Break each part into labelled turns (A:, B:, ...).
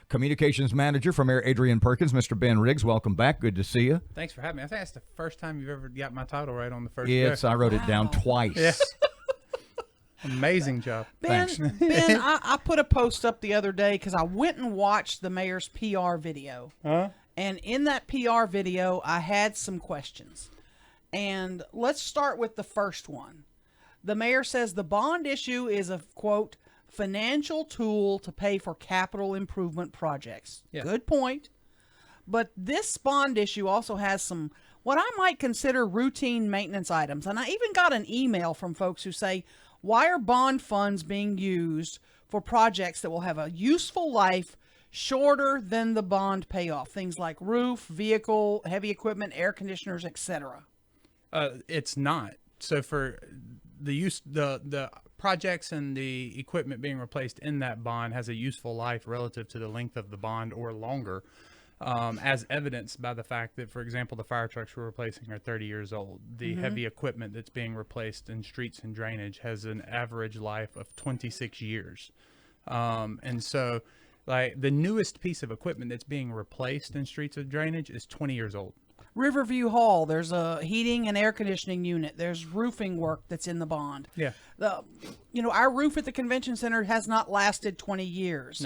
A: communications manager from Mayor Adrian Perkins, Mr. Ben Riggs. Welcome back. Good to see you.
B: Thanks for having me. I think that's the first time you've ever got my title right on the first
A: Yes,
B: go.
A: I wrote it down twice.
B: Yeah. Amazing job.
C: Ben,
A: Thanks.
C: Ben, I put a post up the other day because I went and watched the mayor's PR video.
B: Huh?
C: And in that PR video, I had some questions. And let's start with the first one. The mayor says the bond issue is a, quote, financial tool to pay for capital improvement projects.
B: Yeah.
C: Good point. But this bond issue also has some, what I might consider routine maintenance items. And I even got an email from folks who say, why are bond funds being used for projects that will have a useful life shorter than the bond payoff? Things like roof, vehicle, heavy equipment, air conditioners, etc.
B: It's not. So for the use, the projects and the equipment being replaced in that bond has a useful life relative to the length of the bond or longer, as evidenced by the fact that, for example, the fire trucks we're replacing are 30 years old. The heavy equipment that's being replaced in streets and drainage has an average life of 26 years. And so, like, the newest piece of equipment that's being replaced in streets and drainage is 20 years old.
C: Riverview Hall, there's a heating and air conditioning unit. There's roofing work that's in the bond.
B: Yeah.
C: Our roof at the convention center has not lasted 20 years.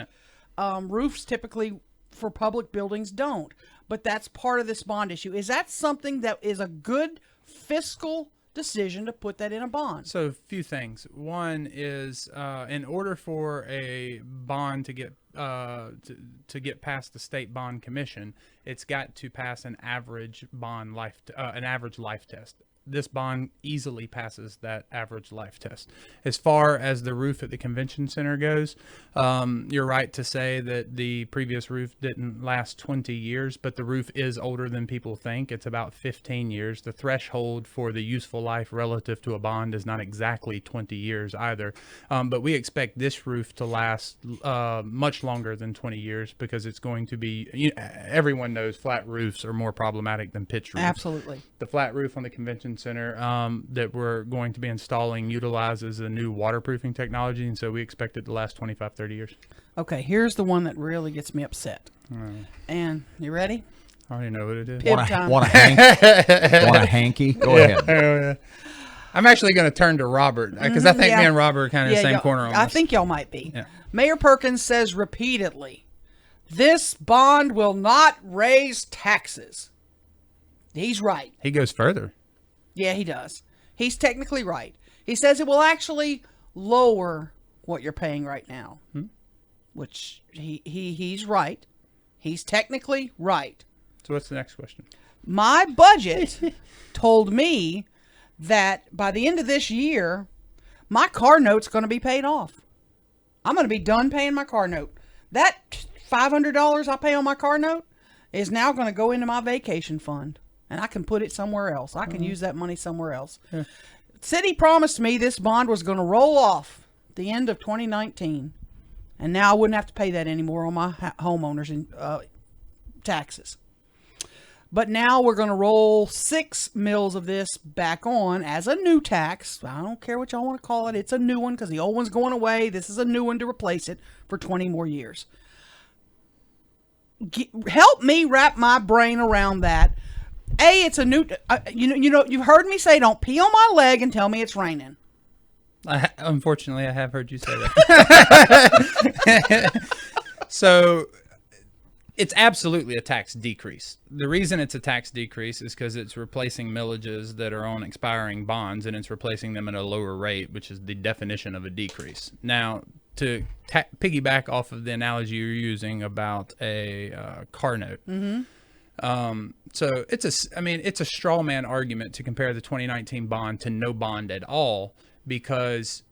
B: No.
C: Roofs typically for public buildings don't, but that's part of this bond issue. Is that something that is a good fiscal decision to put that in a bond?
B: So a few things. One is, in order for a bond to get to get past the state bond commission, it's got to pass an average bond life, an average life test. This bond easily passes that average life test. As far as the roof at the convention center goes, you're right to say that the previous roof didn't last 20 years, but the roof is older than people think. It's about 15 years. The threshold for the useful life relative to a bond is not exactly 20 years either. But we expect this roof to last much longer than 20 years because it's going to be, everyone knows flat roofs are more problematic than pitched roofs.
C: Absolutely.
B: The flat roof on the convention center that we're going to be installing utilizes a new waterproofing technology, and so we expect it to last 25, 30 years.
C: Okay, here's the one that really gets me upset. And you ready?
B: I already know what it is.
C: Pip time.
A: Want a hanky? Go ahead.
B: I'm actually going to turn to Robert because I think
C: yeah.
B: me and Robert are kind of in the same
C: y'all-
B: corner on
C: I
B: this.
C: think y'all might be.
B: Yeah.
C: Mayor Perkins says repeatedly, this bond will not raise taxes. He's right.
B: He goes further.
C: Yeah, he does. He's technically right. He says it will actually lower what you're paying right now, which he's right. He's technically right.
B: So what's the next question?
C: My budget told me that by the end of this year, my car note's going to be paid off. I'm going to be done paying my car note. That $500 I pay on my car note is now going to go into my vacation fund. And I can put it somewhere else. I can use that money somewhere else.
B: Yeah.
C: City promised me this bond was going to roll off at the end of 2019. And now I wouldn't have to pay that anymore on my homeowners and taxes. But now we're going to roll 6 mils of this back on as a new tax. I don't care what y'all want to call it. It's a new one because the old one's going away. This is a new one to replace it for 20 more years. Help me wrap my brain around that. It's a new, you've heard me say, don't pee on my leg and tell me it's raining.
B: Unfortunately, I have heard you say that. So it's absolutely a tax decrease. The reason it's a tax decrease is because it's replacing millages that are on expiring bonds, and it's replacing them at a lower rate, which is the definition of a decrease. Now, to piggyback off of the analogy you're using about a car note. So it's a straw man argument to compare the 2019 bond to no bond at all, because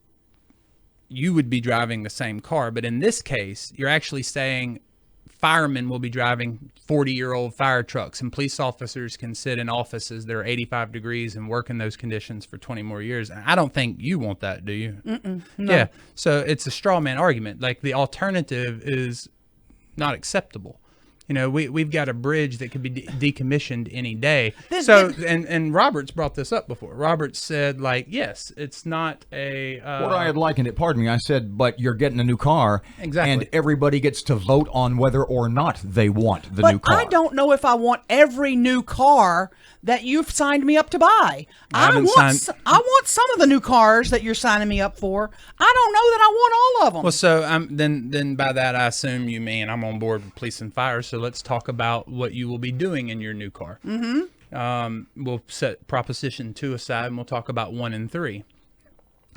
B: you would be driving the same car. But in this case, you're actually saying firemen will be driving 40-year-old fire trucks, and police officers can sit in offices that are 85 degrees and work in those conditions for 20 more years. And I don't think you want that, do you?
C: No.
B: Yeah. So it's a straw man argument. Like, the alternative is not acceptable. You know, we've got a bridge that could be decommissioned any day.
C: Then-
B: So, and Roberts brought this up before. Roberts said, like, yes, it's not a.
A: What I had likened it, pardon me, I said, but you're getting a new car.
B: Exactly.
A: And everybody gets to vote on whether or not they want the
C: But
A: new car.
C: I don't know if I want every new car that you've signed me up to buy.
B: haven't signed-
C: I want some of the new cars that you're signing me up for. I don't know that I want all of them.
B: Well, so then by that I assume you mean I'm on board with police and fire. So let's talk about what you will be doing in your new car. Mm-hmm. We'll set Proposition 2 aside, and we'll talk about 1 and 3.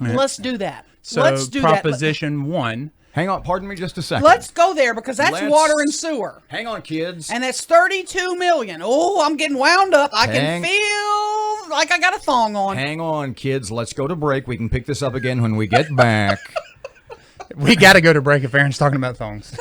C: Let's do that.
B: So
C: Let's do
B: Proposition 1.
A: Hang on, pardon me just a
C: that.
A: second.
C: Let's go there because that's
A: Let's-
C: water and sewer.
A: Hang on, kids.
C: And that's 32 million. Oh, I'm getting wound up. I
A: Hang-
C: can feel like I got a thong on.
A: Hang on, kids. Let's go to break. We can pick this up again when we get back.
B: We got to go to break if Aaron's talking about thongs.